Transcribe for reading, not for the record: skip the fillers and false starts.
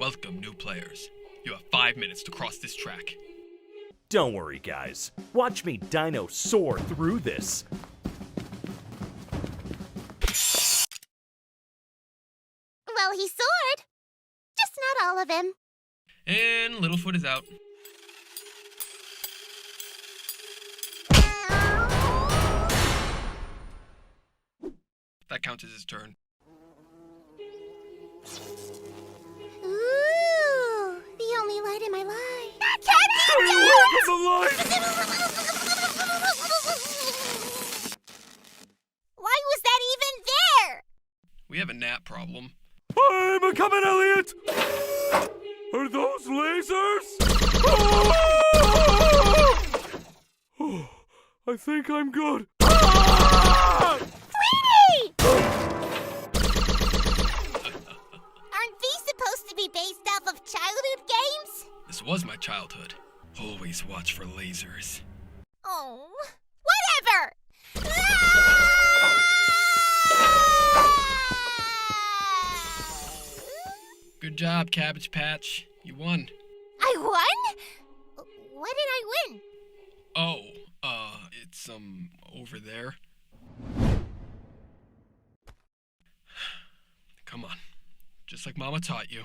Welcome, new players. You have 5 minutes to cross this track. Don't worry, guys. Watch me dino soar through this. Well, he soared. Just not all of him. And Littlefoot is out. That counts as his turn. Ooh, the only light in my life. Stay away from the light! Why was that even there? We have a gnat problem. I'm a coming, Elliot! Are those lasers? Oh, I think I'm good. Sweetie! Aren't these supposed to be based off of childhood games? This was my childhood. Always watch for lasers. Oh, whatever! Good job, Cabbage Patch. You won. I won? What did I win? Oh, it's, over there. Come on. Just like Mama taught you.